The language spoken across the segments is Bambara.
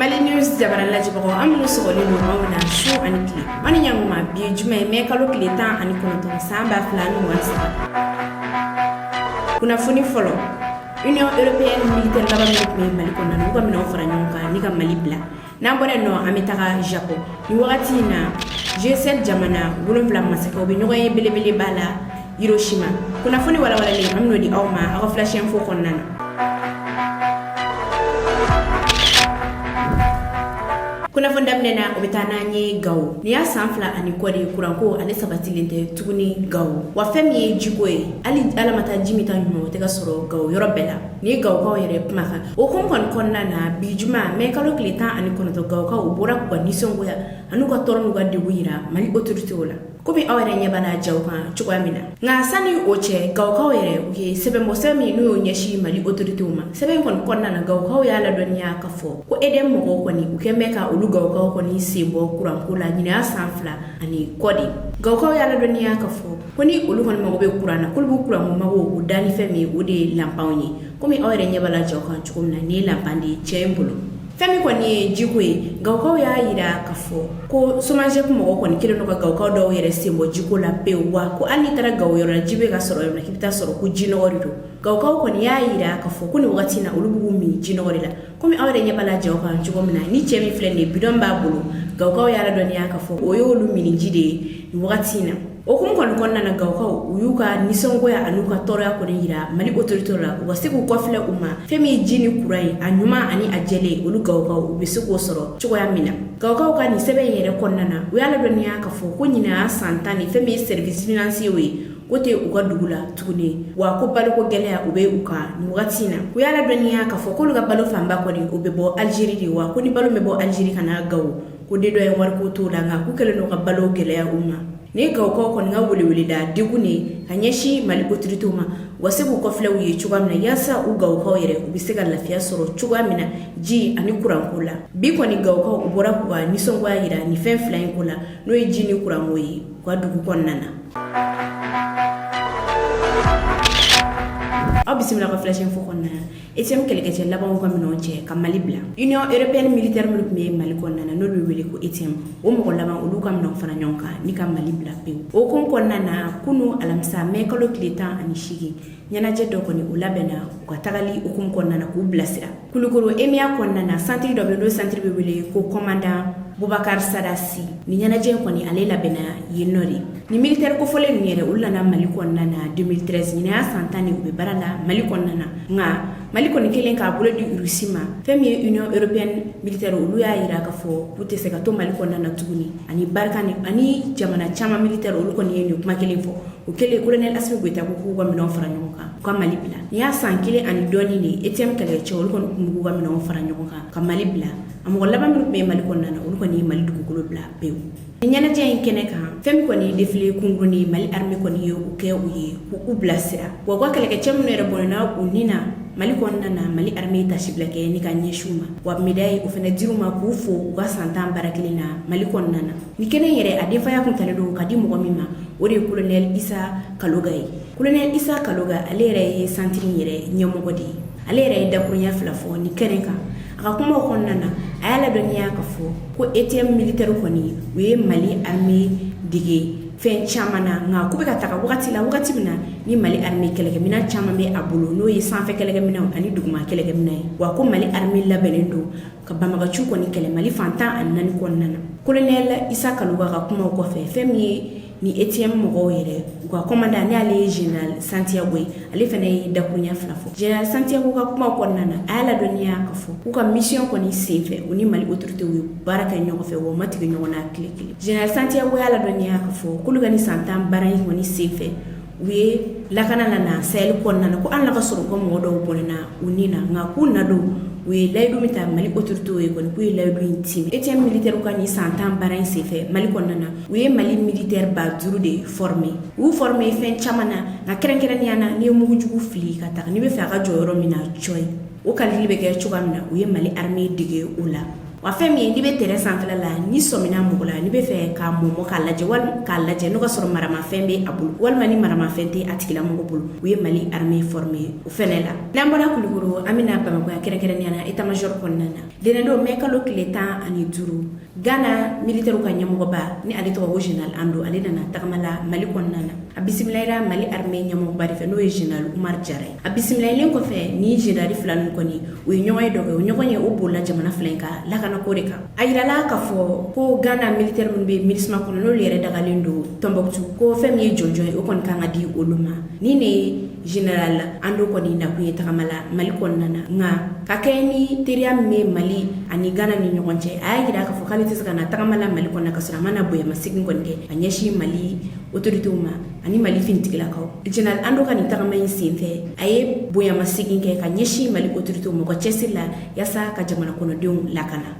Mali News jabara la jibago amnu sogoli no mauna shu ani clip mani nyangu ma bi jume me kalo kleta ani kono samba flanu wansa kuna funi follow Union Européenne militaire laba mi Mali kono no ko mi no fara nyonka ni ka Mali bla na bone no ametaka Japon ni wakati na G7 jamana wolonfla masaka obi nyogo yebelebele bala Hiroshima kuna funi wala le amno di awma ako flash info konnana kuna fonda mnena obetana nye gawo ni ya sanfla ani kwadi kuranko ale sabatilente tuguni gawo wa femi jikoe ali alamata jimita nyumo tega soro gawo yorobela ni gawo ka yere pmaka o konna na bijuma me kalo kleta ani kono to gawo ka ubora ko nisongo ya anu ka tornu ga de wira mali autorité wala komi awere nya bana jawka chukwa mina nga sani oche gawo ka yere uke sebe mo semi no nyashi mali autorité uma sebe konna na gawo ka ya la donya ka fo ko edem mo ko ni uke meka gaw ko ni simbo kuran kula ni na sanfla ani kodi gaw ko yalla doniya ka fo koni ulu kon mago be kurana kulbu kuran mo mago udani femi ude lampawni komi awre nyabala jawkan chukumna ni lampandi chembulu femi ko ni jikwe gaw ko ya yira ka fo ko somaje ko mo ko ni kilo no gaw ko do yere simbo jikola pewa ko ani tara gaw yoro jibe ga soro na kipita soro ku jino worido gaw ko ni ya yira ka fo kuni wakati na ulubu mi jino worila komi awre nyabala jawkan chukumna ni chemi flene bidon babulu gaw ya la doniya ka fo oyolu mini jide ni wakati na okum konna na gaw uyuka nisongo ya anuka toro ya ko yira mali autorité la wasiku ko fle uma femi jini kurai anyuma ani ajele ulu gaw ubisuko soro chuko ya mina gaw ka ni sebe yere konna na uyala doniya ka fo ko nyina santani femi service financier we wote uga dugula tuguni wa ko balo ko gelea ube uka ni wakati na uyala doniya ka fo ko luga balo famba ko ni ube bo Algerie di wa ko ni balo mebo Algerie kana gaw ko de do e war ko to la nga ku kele no ka balo gelea uma ne gaw ko nga wuli da digune hanyeshi mali autorité uma wasibu ko flew ye chugamna yasa u gaw ko yere ubisega lafiya soro chugamina ji ani kurankula bi ko ni gaw ko ubora ko ni songo yira ni fen flying kula no e ji ni kurangoyi kwa dugu konnana bisimila ko flash info konna etem keleke labon ko minonche kam Mali bla Union Européenne militaire me Mali konna na no wele ko etem o mo laban ulu kam non fana nyonka ni kam Mali bla pe o kon konna na kunu alamsa me kalo kleta ani shigi nyana je do ko ni ulabena ko tagali o kon konna na ku blasira kulukuru emia konna na centre do centre be wele ko commandant Boubacar Sadassi ni nyana je ko ni alela bena yenori ni militaire ko fole ni yere ulana Mali konna na 2013 ni na santani ube barala Mali konna na nga Mali koni kelen ka bolo di Hiroshima femi Union Européenne militaire ulu ya ira ka fo pute se ka to Mali konna na tuguni ani barkani ani jamana chama militaire ulu koni yeni kuma kelen fo o kele colonel Assimi Goïta ko ko mi non fara nyonka ko Mali bla ni ya sankile ani doni ni etem kale che ulu koni ko mi non fara nyonka ka Mali bla amo laba mi Mali konna na ulu koni Mali dugu ko bla pew nyana je kene ka fem ko ni defile kunguni Mali army ko ni yo ke uye ku blasira wo ko kale ke chemno re bonana unina Mali konna na Mali army ta shiblake ni kan nyeshuma wa medai o fena diruma ku fo ga santam barakilina Mali konna na ni kene yere adefa ya kun tane do kadi mo mima ore colonel Isa Kalogai colonel Isa Kaloga alere santiri yere nyomogodi alere da kunya flafo ni kene ka aka kuma konna na ayala doniya ka fo ko ATM militaire ko ni we Mali army dige fen chamana nga kubeka taka wakati bina ni Mali army kelege mina chama be abulo no yi sanfe kelege mina ani duguma kelege mina wa ko Mali army labenendo ka bamaga chuko ni kele Mali fanta annani konnana colonel Isa Kaluga ka kuma ko fe femi ni ATM mo yere ko commandant ni ale general Santiago ale fene da kunya flafo general Santiago ka kuma konnana ala doniya ka fo ko mission ko ni sefe uni Mali autorité wi baraka nyoko fe wo matigi nyona klikili general Santiago ala doniya ka fo kuluga ni santam baray ko ni sefe wi lakana na sel konnana ko an la ka soro ko mo do bonena unina nga kunna do we laydu mita Mali autorité we kon kuy laydu intime ATM militaire ko ni santam baray sefe Mali konnana we Mali militaire ba duru de formé ou formé fen chamana na kerenkeren yana ni mu jugu fli ka tak ni be fa ka joyoro mina joy o kalili be ke chugamna we Mali armée dige ula wa fɛn min ye n'i bɛ terrain sanfɛla la ni sɔmina mɔgɔ la n'i bɛ fɛ k'a mɔmɔ k'a lajɛ walima k'a lajɛ n'o ka sɔrɔ maramafɛn bɛ a bolo walima ni maramafɛn tɛ a tigilamɔgɔ bolo u ye Mali armée formé o fɛnɛ la n'an bɔra Kulukoro an bɛna Bamakɔ yan kɛrɛnkɛrɛnnenya la état major kɔnɔna na dɛnɛndon mai kalo tile 15 Ghana militaire ka ɲɛmɔgɔba ni ale tɔgɔ ko général Ando ale nana tagamala Mali kɔnɔna na a bisimilayira Mali armée ɲɛmɔgɔba de fɛ n'o ye général Umar Jara a bisimilayalen kɔfɛ ni général fila ninnu kɔni u ye ɲɔgɔn ye dɔ kɛ o ɲɔgɔn ye o bolila jamana fila in kan lakanako de kan a yirala k'a fɔ ko Ghana militaire minnu bɛ MINUSMA kɔnɔ n'olu yɛrɛ dagalen don Tombouctou ko fɛn min ye jɔnjɔn ye o kɔni kan ka di olu ma ni ne général Ando kɔni nakun ye tagamala Mali kɔnɔna na nka ka kɛ ni teriya min bɛ Mali ani Ghana ni ɲɔgɔn cɛ a y'a yira k'a fɔ k'ale tɛ se ka na tagamala Mali kɔnɔna ka sɔrɔ a mana bonyamasegin kɔni kɛ a ɲɛsin Mali autoritéw ma ani Mali finitigilakaw général Ando ka nin tagama in senfɛ a ye bonyamasegin kɛ ka ɲɛsin Mali autoritéw ma u ka cɛsiri la yaasa ka jamana kɔnɔdenw lakana.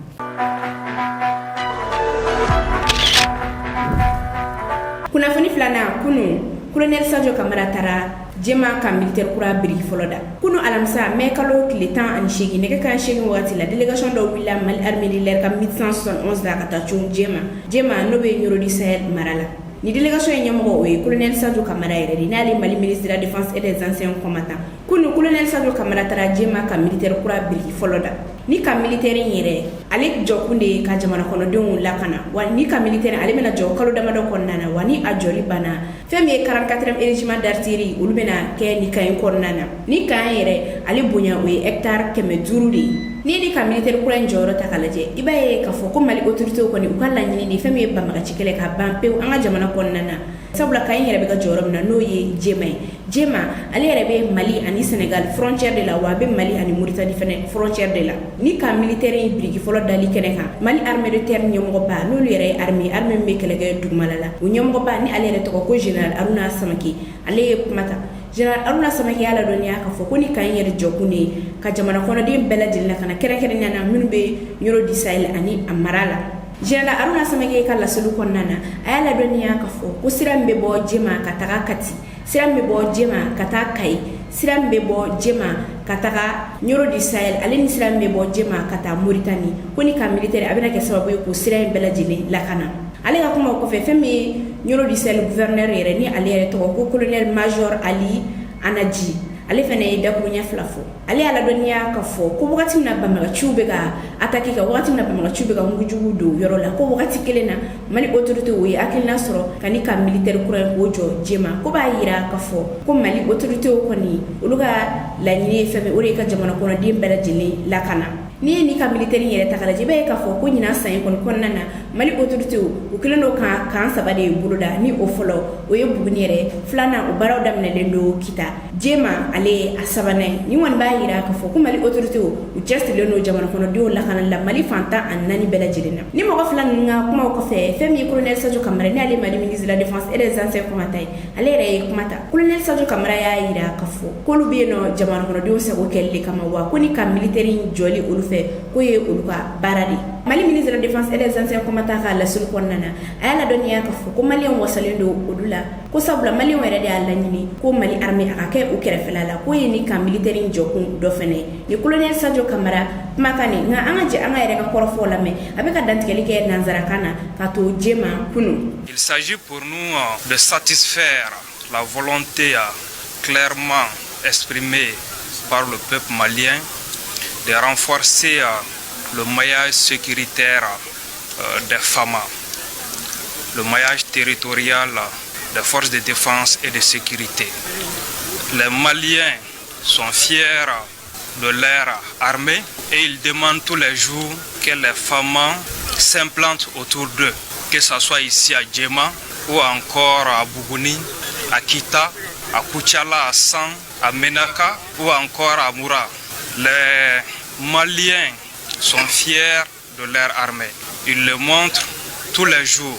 Kunnafoni filanan kunu colonel Sadio Kamara taara Jema ka militaire kura biriki fɔlɔ da kunu alamisa mai kalo tile 18 nɛgɛ kan 8 wagati la délégation dɔ wulila Mali armée de l'air ka 1171 la ka taa cun Jema n'o bɛ Yoro du Sahel mara la ni délégation ye ɲɛmɔgɔ o ye colonel Sadio Kamara yɛrɛ de n'ale Mali ministre de la défense et des anciens combattants kunu colonel Sadio Kamara taara Jema ka militaire kura biriki fɔlɔ da ni ka militaire yɛrɛ ale jɔkun de ka jamana kɔnɔdenw lakana wa ni ka militaire ale bɛna jɔ kalo damadɔ kɔnɔna na wa ni a jɔli banna fɛn min ye 44e régiment d'artillerie olu bɛna kɛ ni kan in kɔnɔna na ni kan yɛrɛ ale bonya o ye hectare 500 de ye ni ka militaire kura in jɔyɔrɔ ta k'a lajɛ i b'a ye k'a fɔ ko Mali autoritéw kɔni u ka laɲini de fɛn min ye banbagaci kɛlɛ ka ban pewu an ka jamana kɔnɔna na sabula kan in yɛrɛ bɛ ka jɔyɔrɔ min na n'o ye Jema ye Jema ale yɛrɛ bɛ Mali ani Sénégal frontière de la wa a bɛ Mali ani Mauritanie fɛnɛ frontière de la ni ka militaire in biriki fɔlɔ dali kɛnɛ kan Mali armée de terre ɲɛmɔgɔba n'olu yɛrɛ ye armée min bɛ kɛlɛkɛ dugumala la o ɲɛmɔgɔba ni ale yɛrɛ tɔgɔ ko général Aruna Samake ale ye kuma ta général Aruna Samake y'a ladɔnniya k'a fɔ ko ni kan in yɛrɛ jɔkun de ye ka jamana kɔnɔden bɛɛ lajɛlen lakana kɛrɛnkɛrɛnnenya na minnu bɛ Yoro du Sahel ani a mara la général Aruna Samake ka laseli kɔnɔna na a y'a ladɔnniya k'a fɔ ko sira min bɛ bɔ Jema ka taga Kati sira min bɛ bɔ Jema ka taa Kayi sira min bɛ bɔ Jema ka taga Yoro du Sahel ale ni sira min bɛ bɔ Jema ka taa Mauritanie ko ni ka militaire a bɛna kɛ sababu ye k'o sira in bɛɛ lajɛlen lakana ale ka kuma o kɔfɛ fɛn min ye Yoro du Sahel gouverneur yɛrɛ ni ale yɛrɛ tɔgɔ ko colonel major Ali Anaji ale fɛnɛ ye dakuruɲɛ fila fɔ ale y'a ladɔnniya k'a fɔ ko wagati min na banbagaciw bɛ ka attaquer ka wagati min na banbagaciw bɛ ka mugujugu don yɔrɔ la ko wagati kelen na Mali autorité o ye hakilina sɔrɔ ka ni ka militaire kura in k'o jɔ Jema ko b'a yira k'a fɔ ko Mali autorité kɔni olu ka laɲini ye fɛn min o de ye ka jamana kɔnɔden bɛɛ lajɛlen lakana ni ye ni ka militaire yɛrɛ ta k'a lajɛ i b'a ye k'a fɔ ko ɲinan san in kɔni kɔnɔna na Mali autorité u kelen don ka kan saba de boloda ni o fɔlɔ o ye Buguni yɛrɛ filanan o baaraw daminɛlen don Kita Jema ale ye a sabanan ye ni kɔni b'a yira k'a fɔ ko Mali autorité u cɛsirilen don jamana kɔnɔdenw lakana la Mali fantan ani 4 bɛɛ lajɛlen na ni mɔgɔ fila ninnu ka kumaw kɔfɛ fɛn min ye colonel Sadio Kamara ni ale Mali ministre de la défense et des anciens combattants ye ale yɛrɛ ye kuma ta colonel Sadio Kamara y'a yira k'a fɔ k'olu bɛ yen nɔ jamana kɔnɔdenw sago kɛli de kama wa ko ni ka militaire in jɔli olu fɛ ko ye olu ka baara de Mali ministre de la défense et des anciens combattants ka laseli kɔnɔna na a y'a ladɔnniya k'a fɔ ko maliyɛnw wasalen don olu la ko sabula maliyɛnw yɛrɛ de y'a laɲini ko Mali armée a ka kɛ u kɛrɛfɛla la ko ye ni ka militaire in jɔkun dɔ fɛnɛ ni colonel Sadio Kamara kumakan nin nka an ka jɛ an ka yɛrɛ ka kɔrɔfɔw lamɛn a bɛ ka dantigɛli kɛ nanzarakan na ka to Jema kunu. Il s'agit pour nous de satisfaire la volonté clairement exprimée par le peuple malien de renforcer le maillage sécuritaire des FAMA, le maillage territorial des forces de défense et de sécurité. Les Maliens sont fiers de leur armée et ils demandent tous les jours que les FAMA s'implantent autour d'eux, que ce soit ici à Jema ou encore à Buguni, à Kita, à Kuchala, à San, à Menaka ou encore à Moura. Les Maliens sont fiers de leur armée. Ils le montrent tous les jours.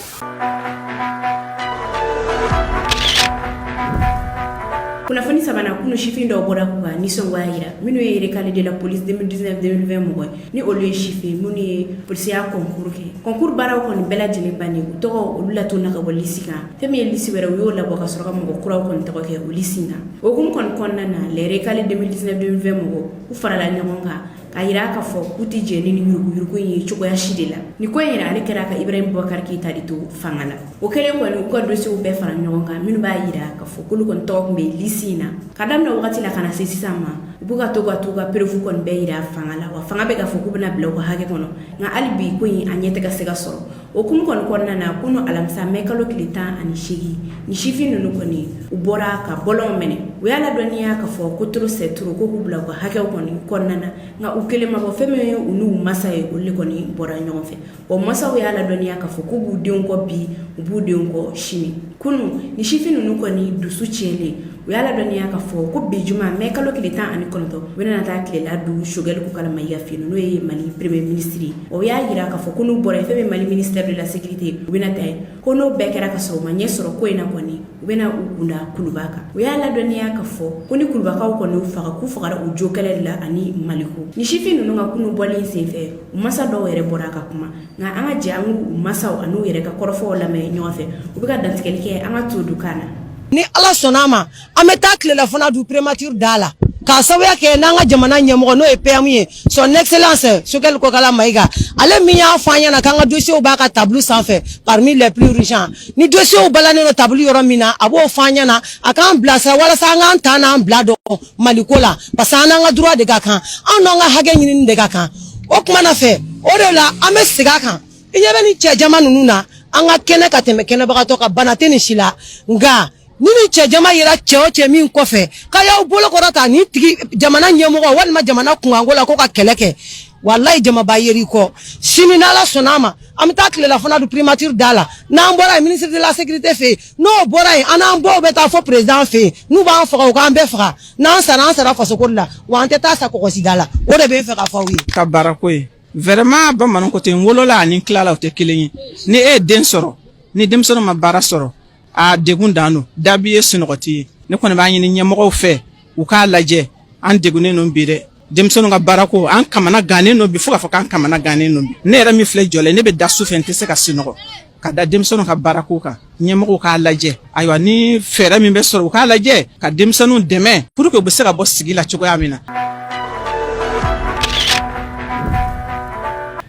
Kunnafoni sabana kunu shifin dɔw bɔra k'u ka nisɔngoya yira minnu ye recalé de la police 2019-2020 mɔgɔ ni olu ye shifin minnu ye polisiya concours kɛ concours baaraw kɔni bɛɛ lajɛlen bannen u tɔgɔ olu latonna ka bɔ lisi kan fɛn min ye lisi wɛrɛ u y'o labɔ ka sɔrɔ ka mɔgɔ kuraw kɔni tɔgɔ kɛ o lisi kan o hukumu kɔni kɔnɔna na les recalés 2019-2020 mɔgɔ u farala ɲɔgɔn kan a yira k'a fɔ k'u tɛ jɛn ni yuruguyurugu in ye cogoya si de la ni ko in yɛrɛ ale kɛra ka Ibrahim Boubacar Keita de to fanga la o kɛlen kɔni u ka dossiers bɛɛ fara ɲɔgɔn kan minnu b'a yira k'a fɔ k'olu kɔni tɔgɔ tun bɛ liste in na ka daminɛ wagati la ka na se sisan ma u b'u ka to ka preuve kɔni bɛɛ yira fanga la wa fanga bɛ k'a fɔ k'u bɛna bila u ka hakɛ kɔnɔ nka hali bi ko in a ɲɛ tɛ ka se ka sɔrɔ o hukumu kɔni kɔnɔna na kunu alamisa mɛ kalo tile 18 ni sifin ninnu kɔni u bɔra ka bɔlɔnw minɛ u y'a ladɔnniya k'a fɔ ko trop c'est trop ko k'u bila u ka hakɛw kɔni kɔnɔna na nka u kelen ma bɔ fɛn min ye u n'u masa ye olu de kɔni bɔra ɲɔgɔn fɛ o masaw y'a ladɔnniya k'a fɔ k'u b'u denw kɔ bi u b'u denw kɔ sini kunu ni sifin ninnu kɔni dusu tiɲɛlen u y'a ladɔnniya k'a fɔ ko bi juma mɛ kalo tile 19 u bɛna taa tilela du Choguel Koukala Mayiga fɛ yen n'o ye Mali premier ministre o y'a yira k'a fɔ ko n'u bɔra fɛn min Mali ministère de la sécurité u bɛna taa ko n'o bɛɛ kɛra ka sɔrɔ u ma ɲɛ sɔrɔ ko in na kɔni u bɛna u kunda Kuluba kan u y'a ladɔnniya k'a fɔ ko ni Kulubakaw kɔni u faga k'u fagara u jo kɛlɛ de la ani Maliko ni sifin ninnu ka kunu bɔlen senfɛ u masa dɔw yɛrɛ bɔra ka kuma nka an ka jɛ an k'u masaw an'u yɛrɛ ka kɔrɔfɔw lamɛn ɲɔgɔn fɛ u bɛ ka dantigɛli kɛ an ka to du kan na ni ala sɔnna ma an bɛ taa tilela fana du prémature da la k'a sababuya kɛ n'an ka jamana ɲɛmɔgɔ n'o ye PM ye son excellence Choguel Koukala Mayiga ale min y'a fɔ an ɲɛna k'an ka dossiers b'a ka tableau sanfɛ parmi les plus urgents ni dossiers balannen don tableau yɔrɔ min na a b'o fɔ an ɲɛna a k'an bilasira walasa an k'an ta n'an bila dɔn Maliko la parce que an n'an ka droit de ka kan an n'an ka hakɛ ɲinini de ka kan o kuma na fɛ o de la an bɛ segin a kan i ɲɛ bɛ ni cɛ jama ninnu na an ka kɛnɛ ka tɛmɛ kɛnɛbagatɔ ka bana tɛ nin si la nka ni cɛ jama yira cɛ o cɛ min kɔfɛ k'a y'aw bolo kɔrɔta ni tigi jamana ɲɛmɔgɔ walima jamana kunkanko la ko ka kɛlɛ kɛ wallahi jama b'a yeri kɔ sini n'ala sɔnna ma an bɛ taa tilela fana du primature da la n'an bɔra yen ministre de la sécurité fɛ yen n'o bɔra yen an n'an baw bɛ taa fɔ président fɛ yen n'u b'an faga u k'an bɛɛ faga n'an sara fasoko de la wa an tɛ taa sa kɔgɔsida la o de bɛ n fɛ k'a fɔ aw ye. ka baara ko ye vraiment bamanan ko ten wolola ani tilala o tɛ kelen ye ni e ye den sɔrɔ ni denmisɛnw ma baara sɔrɔ a degun dan don dabi ye sunɔgɔti ye ne kɔni b'a ɲini ɲɛmɔgɔw fɛ u k'a lajɛ an degunnen non bi dɛ denmisɛnw ka baara ko an kamana gannen non bi fo k'a fɔ k'an kamana gannen non bi ne yɛrɛ min filɛ jɔlen ne bɛ da su fɛ n tɛ se ka sunɔgɔ ka da denmisɛnw ka baara ko kan ɲɛmɔgɔw k'a lajɛ ayiwa ni fɛɛrɛ min bɛ sɔrɔ u k'a lajɛ ka denmisɛnw dɛmɛ pour que u bɛ se ka bɔ sigi la cogoya min na.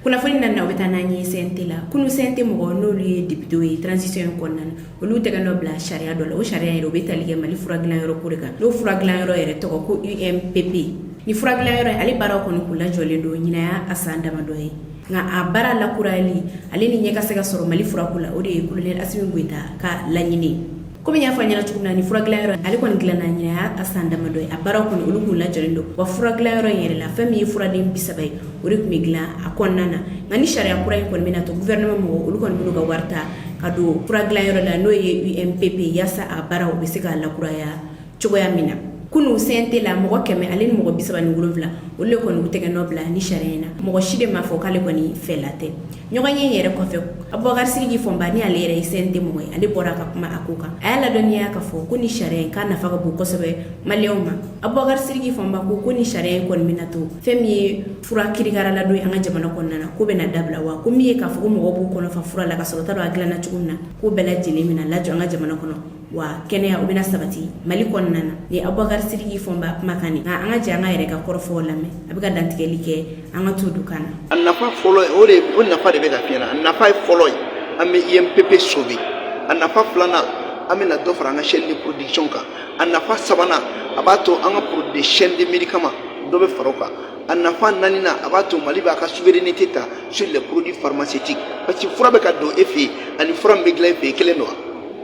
kunnafoni na u bɛ taa n'an ye CNT la kunu CNT mɔgɔ n'olu ye député ye transition in kɔnɔna na olu tɛgɛ nɔ bila sariya dɔ la o sariya yɛrɛ o bɛ tali kɛ Mali fura dilan yɔrɔ ko de kan n'o fura dilan yɔrɔ yɛrɛ tɔgɔ ko UMPP ni fura dilan yɔrɔ ale baaraw kɔni k'u lajɔlen don ɲinaya a san damadɔ ye nka a baara lakurayali ale ni ɲɛ ka se ka sɔrɔ Mali furako la o de ye colonel Assimi Goïta ka laɲini komi y'a fɔ an ɲɛna cogo min na ni fura dilan yɔrɔ ale kɔni dilanna ɲinaya a san damadɔ ye a baaraw kɔni olu k'u lajɔlen don wa fura dilan yɔrɔ in yɛrɛ la fɛn min ye furaden 30 ye o de tun bɛ dilan a kɔnɔna na nka ni sariya kura in kɔni bɛna to gouvernement mɔgɔ olu kɔni b'u ka wari ta ka don fura dilan yɔrɔ la n'o ye UMPP yaasa a baaraw bɛ se ka lakuraya cogoya min na kunu CNT la mɔgɔ 100 ale ni mɔgɔ 37 olu le kɔni u tɛgɛ nɔ bila ni sariya in na mɔgɔ si de m'a fɔ k'ale kɔni fɛla tɛ ɲɔgɔn ye yɛrɛ kɔfɛ Abubakar Sidiki Fɔnba ni ale yɛrɛ ye CNT mɔgɔ ye ale bɔra ka kuma a ko kan a y'a ladɔnniya k'a fɔ ko ni sariya in k'a nafa ka bon kosɛbɛ maliyɛnw ma Abubakar Sidiki Fɔnba ko ni sariya in kɔni bɛna to fɛn min ye fura kirikara ladon an ka jamana kɔnɔna na ko bɛna dabila wa ko min ye k'a fɔ ko mɔgɔw b'u kɔnɔ fa fura la ka sɔrɔ t'a dɔn a dilanna cogo min na ko bɛɛ lajɛlen bɛna lajɔ an ka jamana kɔnɔ wa kɛnɛya o bɛna sabati Mali kɔnɔna na ni Abubakar Sidiki Fɔnba kumakan ni nka an ka jɛ an ka yɛrɛ ka kɔrɔfɔw lamɛn a bɛ ka dantigɛli kɛ an ka to du kan na. A nafa fɔlɔ o nafa de bɛ ka fiɲɛ na a nafa ye fɔlɔ ye an bɛ IMPP sauver a nafa filanan an bɛna dɔ fara an ka chaîne de production kan a nafa sabanan a b'a to an ka des chaînes de médicaments dɔ bɛ fara o kan a nafa naaninan a b'a to Mali b'a ka souveraineté ta sur les produits pharmaceutiques parce que fura bɛ ka don e fɛ yen ani fura min bɛ dilan e fɛ yen kelen don wa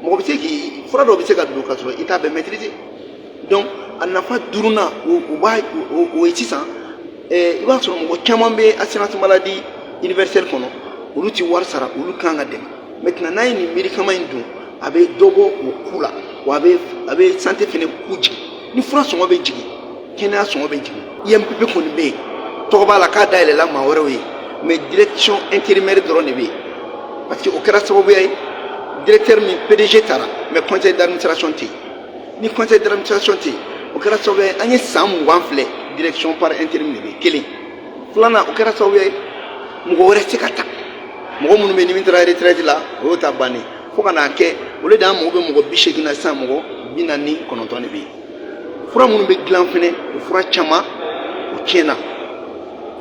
mɔgɔ bɛ se k'i fura dɔw bɛ se ka don ka sɔrɔ i t'a bɛɛ maîtriser donc a nafa duurunan o ye sisan i b'a sɔrɔ mɔgɔ caman bɛ assurance maladie universelle kɔnɔ olu ti wari sara olu kan ka dɛmɛ maintenant n'a ye nin médicament in dun a bɛ dɔ bɔ o coût la wa a bɛ santé fɛnɛ coût jigin ni fura sɔngɔ bɛ jigin kɛnɛya sɔngɔ bɛ jigin IMPP kɔni bɛ yen tɔgɔ b'a la k'a dayɛlɛla maa wɛrɛw ye mais direction intérimaire dɔrɔn de bɛ yen parce que o kɛra sababuya ye directeur min PDG taara mais conseil d'administration tɛ yen ni conseil d'administration tɛ yen o kɛra sababuya ye an ye san 20 filɛ direction par intérim de bɛ yen kelen filanan o kɛra sababuya ye mɔgɔ wɛrɛ tɛ ka ta mɔgɔ minnu bɛ ni min taara retraite la o y'o ta bannen fo ka n'a kɛ olu de an mago bɛ mɔgɔ 80 na sisan mɔgɔ 49 de bɛ yen fura minnu bɛ dilan fɛnɛ o fura caman o tiɲɛna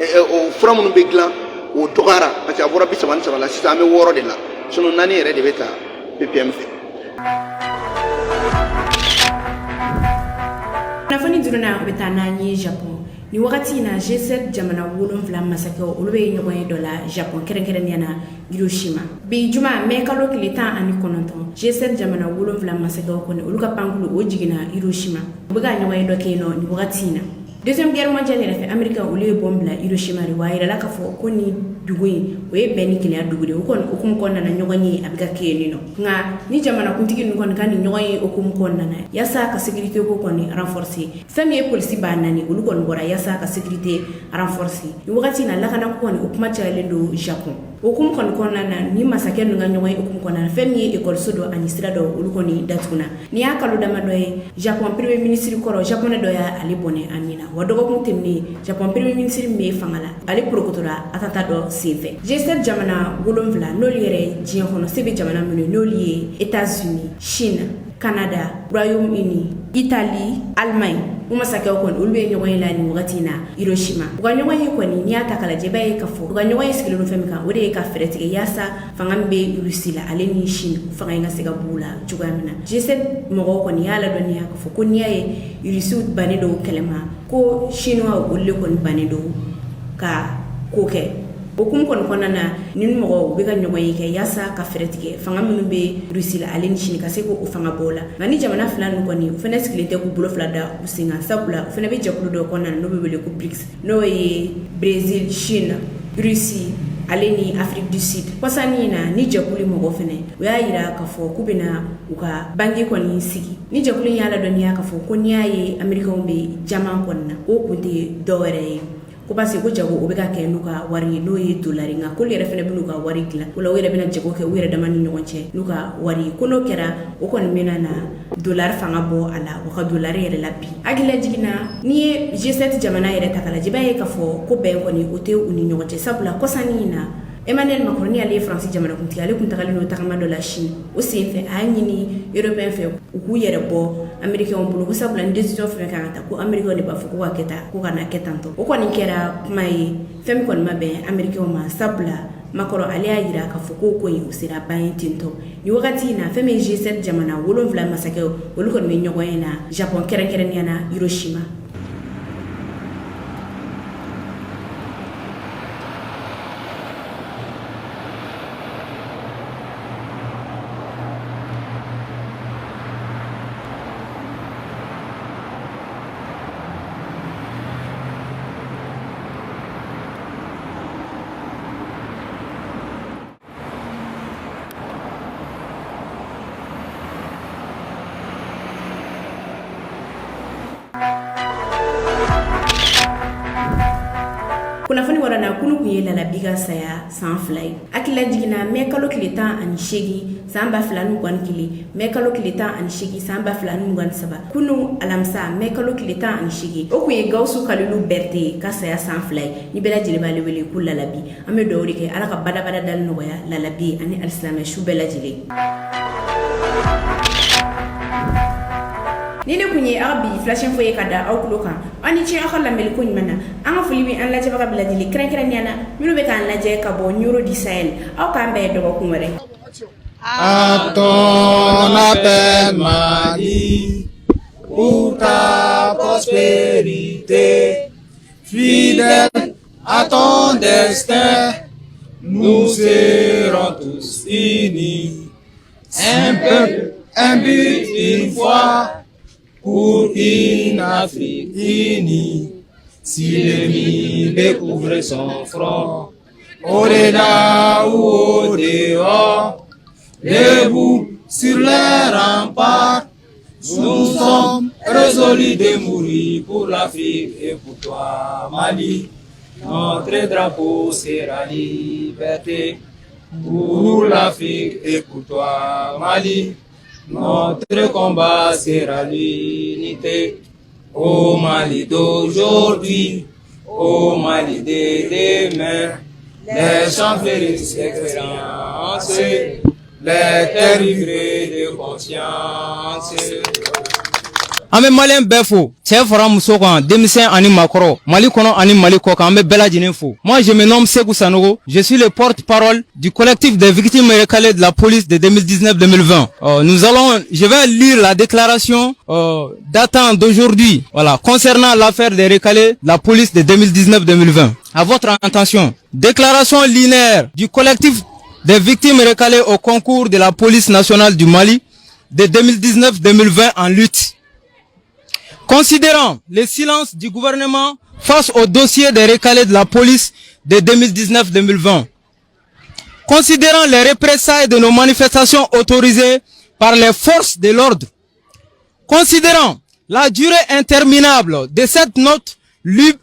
o fura minnu bɛ dilan o dɔgɔyara parce que a bɔra 33 la sisan an bɛ 6 de la sinon 4 yɛrɛ de bɛ ta PPM fɛ. kunnafoni duruna o bɛ taa n'an ye Japon ni wagati in na G7 jamana 7 masakɛw olu bɛ ɲɔgɔn ye dɔ la Japon kɛrɛnkɛrɛnnenya na Hiroshima bi juma mɛ kalo tile 19 G7 jamana 7 masakɛw kɔni olu ka pankulu o jiginna Hiroshima u bɛ ka ɲɔgɔn ye dɔ kɛ yen nɔ ni wagati in na Deuxième guerre mondiale yɛrɛ fɛ Américain olu ye bombe bila Hiroshima de wa yirala k'a fɔ ko ni dugu in o ye bɛn ni kelenya dugu de o kɔni okumu kɔnɔna na ɲɔgɔn ye a bɛ ka kɛ yen nɔ nka ni jamana kuntigi ninnu kɔni ka ni ɲɔgɔn ye okumu kɔnɔna na yaasa ka sécurité ko kɔni renforcer fɛn min ye polisi b'a nani olu kɔni bɔra yaasa ka sécurité renforcer ni wagati in na lakana ko kɔni o kuma cayalen don Japon okumu kɔni kɔnɔna na ni masakɛ ninnu ka ɲɔgɔn ye okumu kɔnɔna na fɛn min ye école dɔ ani sira dɔ olu kɔni datuguna ni y'a kalo damadɔ ye Japon premier ministre kɔrɔ japonais dɔ y'a ale bɔnɛ a nin na wa dɔgɔkun tɛmɛnen Japon premier ministre min bɛ fanga la ale porokotora atata dɔ senfɛ G7 jamana 7 n'olu yɛrɛ diɲɛ kɔnɔ se bɛ jamana minnu n'olu ye États-Unis Chine Canada Royaume-Uni Italie Allemagne u masakɛw kɔni olu bɛ ɲɔgɔn ye la ni wagati in na Hiroshima u ka ɲɔgɔn ye kɔni n'i y'a ta k'a lajɛ i b'a ye k'a fɔ u ka ɲɔgɔn ye sigilen don fɛn min kan o de ye ka fɛɛrɛ tigɛ yaasa fanga min bɛ Russie la ale ni Chine fanga in ka se ka b'u la cogoya min na G7 mɔgɔw kɔni y'a ladɔnniya k'a fɔ ko n'i y'a ye Russie bannen don kɛlɛ ma ko Chinois olu de kɔni bannen don ka ko kɛ okumu kɔni kɔnɔna na ni mɔgɔw bɛ ka ɲɔgɔn ye kɛ yaasa ka fɛɛrɛ tigɛ fanga minnu bɛ Russie la ale ni Chine ka se k'o fanga bɔ o la nka ni jamana fila ninnu kɔni u fana sigilen tɛ k'u bolo fila da u sen kan sabula u fana bɛ jɛkulu dɔ kɔnɔna na n'o bɛ wele ko BRICS n'o ye Brésil Chine Russie ale ni Afrique du Sud kɔsani in na ni jɛkulu mɔgɔw fana u y'a yira k'a fɔ k'u bɛna u ka banque kɔni sigi ni jɛkulu in y'a ladɔnniya k'a fɔ ko n'i y'a ye Américains bɛ jama kɔni na o kun tɛ dɔwɛrɛ ye ko parce que ko jago o bɛ ka kɛ n'u ka wari ye n'o ye dolari nka k'olu yɛrɛ fana bɛ n'u ka wari dilan o la u yɛrɛ bɛna jago kɛ u yɛrɛ dama ni ɲɔgɔn cɛ n'u ka wari ye ko n'o kɛra o kɔni bɛna na dolari fanga bɔ a la u ka dolari yɛrɛ la bi hakilila jiginna n'i ye G7 jamana yɛrɛ ta k'a lajɛ i b'a ye k'a fɔ ko bɛn kɔni o tɛ u ni ɲɔgɔn cɛ sabula kɔsani in na Emmanuel Macron ni ale ye Faransi jamana kuntigi ale kun tagalen don tagama dɔ la Chine o senfɛ a y'a ɲini Européen fɛ u k'u yɛrɛ bɔ Américains bolo ko sabula ni décision fɛn kan ka ta ko Américains de b'a fɔ ko ka kɛ tan ko ka na kɛ tantɔ o kɔni kɛra kuma ye fɛn min kɔni ma bɛn Américains ma sabula Macron ale y'a yira k'a fɔ ko ko in o sera ban ye tentɔ ni wagati in na fɛn min ye G7 jamana 7 masakɛw olu kɔni bɛ ɲɔgɔn ye na Japon kɛrɛnkɛrɛnnenya na Hiroshima. kunnafoni warana kunu kun ye Lalabi ka saya san 2 ye hakilila jiginna mɛ kalo tile 18 san 2021 mɛ kalo tile 18 san 2023 kunu alamisa mɛ kalo tile 18 o kun ye Gawusu Kalilu Berete ka saya san 2 ye ni bɛɛ lajɛlen b'ale wele ko Lalabi an bɛ dugawu de kɛ Ala ka badabada dali nɔgɔya Lalabi ani alisilamɛ su bɛɛ lajɛlen. ni ne kun ye aw bi flashen foye ka da aw kulo kan an ni tiɲɛ aw ka lamɛnni ko ɲuman na an ka foli bɛ an lajɛbaga bɛɛ lajɛlen kɛrɛnkɛrɛnnenya la minnu bɛ k'an lajɛ ka bɔ Neuro du Sahel aw k'an bɛɛ dɔgɔkun wɛrɛ. À ton appel, Marie, pour ta prospérité, fidèle à ton destin, nous serons tous unis. Un peuple, un but, une foi, pour une Afrique unie. Si l'ennemi découvre son front, au-delà ou au-dehors, debout sur les remparts, nous sommes résolus de mourir pour l'Afrique et pour toi, Mali. Notre drapeau sera liberté pour l'Afrique et pour toi, Mali. Notre combat sera l'unité. Au Mali d'aujourd'hui, au Mali de demain, les champs félix d'expérience, les terres livrées de conscience. an bɛ maliyɛn bɛɛ fo cɛ fara muso kan denmisɛn ani maakɔrɔ Mali kɔnɔ ani Mali kɔ kan an bɛ bɛɛ lajɛlen fo. Moi je me nomme Sekou Sanogo, je suis le porte-parole du collectif des victimes recalées de la police de 2019-2020. Je vais lire la déclaration datant d'aujourd'hui, voilà, concernant l'affaire des recalés de la police de 2019-2020. À votre attention, déclaration linéaire du collectif des victimes recalées au concours de la police nationale du Mali de 2019-2020 en lutte. Considérant le silence du gouvernement face au dossier des recalés de la police de 2019-2020, considérant les représailles de nos manifestations autorisées par les forces de l'ordre, considérant la durée interminable de cette note libre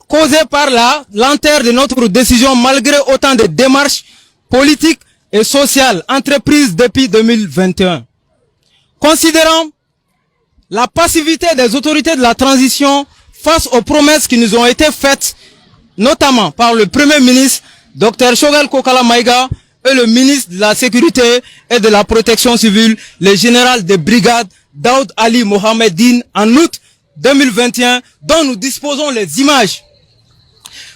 causée par la lenteur de notre décision malgré autant de démarches politiques et sociales entreprises depuis 2021, considérant la passivité des autorités de la transition face aux promesses qui nous ont été faites, notamment par le Premier ministre, Dr Choguel Kokala Maïga, et le ministre de la Sécurité et de la Protection civile, le général de brigade Daoud Ali Mohamedine, en août 2021, dont nous disposons les images.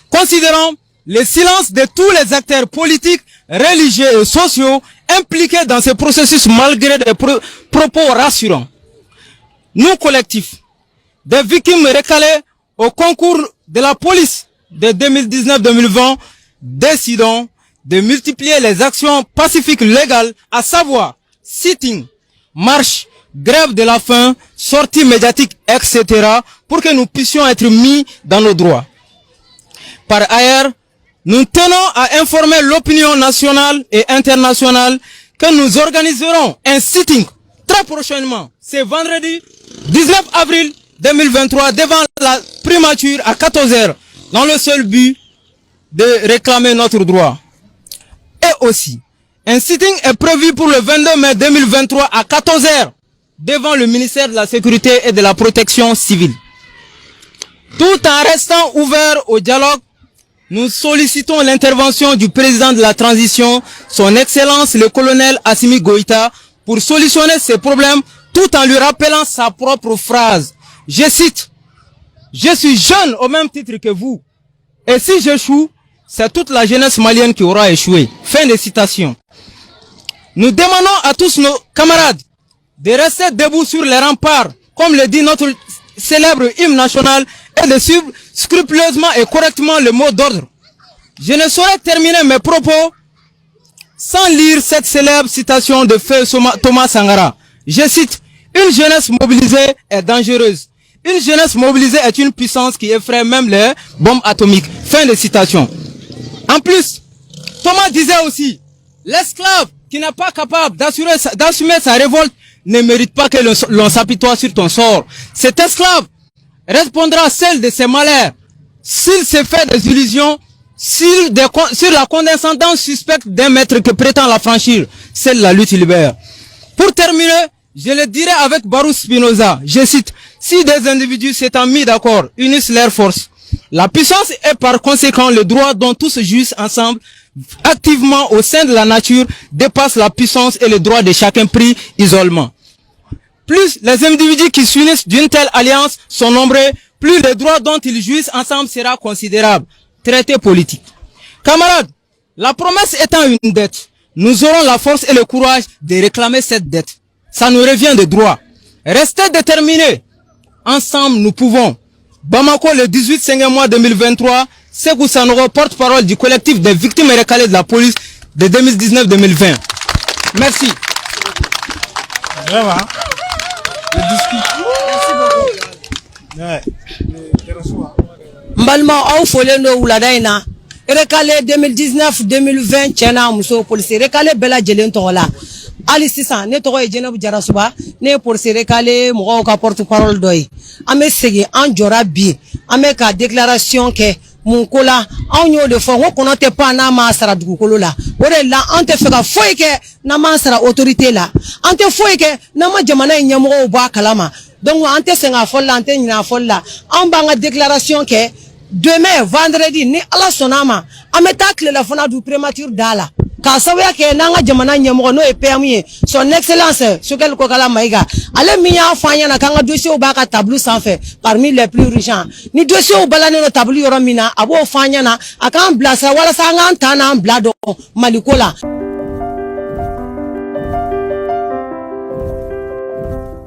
Considérant le silence de tous les acteurs politiques, religieux et sociaux impliqués dans ce processus malgré des propos rassurants. Nous, collectifs, des victimes recalées au concours de la police de 2019-2020, décidons de multiplier les actions pacifiques légales, à savoir sitting, marche, grève de la faim, sortie médiatique, etc., pour que nous puissions être mis dans nos droits. Par ailleurs, nous tenons à informer l'opinion nationale et internationale que nous organiserons un sitting très prochainement, c'est vendredi 19 avril 2023, devant la primature à 14 h, dans le seul but de réclamer notre droit. Et aussi, un sitting est prévu pour le 22 mai 2023 à 14 h, devant le ministère de la Sécurité et de la Protection civile. Tout en restant ouvert au dialogue, nous sollicitons l'intervention du président de la transition, son Excellence le colonel Assimi Goïta, pour solutionner ces problèmes tout en lui rappelant sa propre phrase. Je cite, « Je suis jeune au même titre que vous, et si j'échoue, c'est toute la jeunesse malienne qui aura échoué. » Fin de citation. Nous demandons à tous nos camarades de rester debout sur les remparts, comme le dit notre célèbre hymne national, et de suivre scrupuleusement et correctement le mot d'ordre. Je ne saurais terminer mes propos sans lire cette célèbre citation de feu Thomas Sankara. Je cite, « Une jeunesse mobilisée est dangereuse. Une jeunesse mobilisée est une puissance qui effraie même les bombes atomiques. » Fin de citation. En plus, Thomas disait aussi, l'esclave qui n'est pas capable d'assumer sa révolte ne mérite pas que l'on s'apitoie sur ton sort. Cet esclave répondra à celle de ses malheurs s'il se fait des illusions sur la condescendance suspecte d'un maître que prétend la franchir. Celle de la lutte libère. Pour terminer, je le dirai avec Baruch Spinoza, je cite, « Si des individus s'étant mis d'accord, unissent leurs forces, la puissance est par conséquent le droit dont tous jouissent ensemble, activement au sein de la nature, dépasse la puissance et le droit de chacun pris isolement. Plus les individus qui s'unissent d'une telle alliance sont nombreux, plus le droit dont ils jouissent ensemble sera considérable. » Traité politique. Camarades, la promesse étant une dette, nous aurons la force et le courage de réclamer cette dette. Ça nous revient de droit. Restez déterminés. Ensemble, nous pouvons. Bamako, le 18 5e mois 2023, Sekou Sanogo, porte-parole du collectif des victimes recalées de la police de 2019-2020. Merci. Vraiment. Le discours. Merci beaucoup. Mbalma aw folen do wulada ina recalé 2019-2020 tiena muso police recalé bela jelen tola ali sisan ne togo e Jenabu Jarasuba ne police recalé mo ka porte parole doy ame segi an jora bi ame ka déclaration ke mun kola an yo de fo ko kono te pa na ma sara dugukolo la o de la an te fe ka foyi ke na ma sara autorité la an te foyi ke na ma jamana nyamo ba kalama donc an te senga folla an te nyina folla an ba nga déclaration ke demain vendredi ni ala sonama ameta clé la fona du prémature dala k'a sababuya kɛ n'an ka jamana ɲɛmɔgɔ n'o ye PM ye son excellence Sogɛl Kokala Mayiga ale min y'a fɔ an ɲɛna k'an ka dossiers b'a ka tableau sanfɛ parmi les plus urgents ni dossiers balannen don tableau yɔrɔ min na a b'o fɔ an ɲɛna a k'an bilasira walasa an k'an ta n'an bila dɔn Maliko la.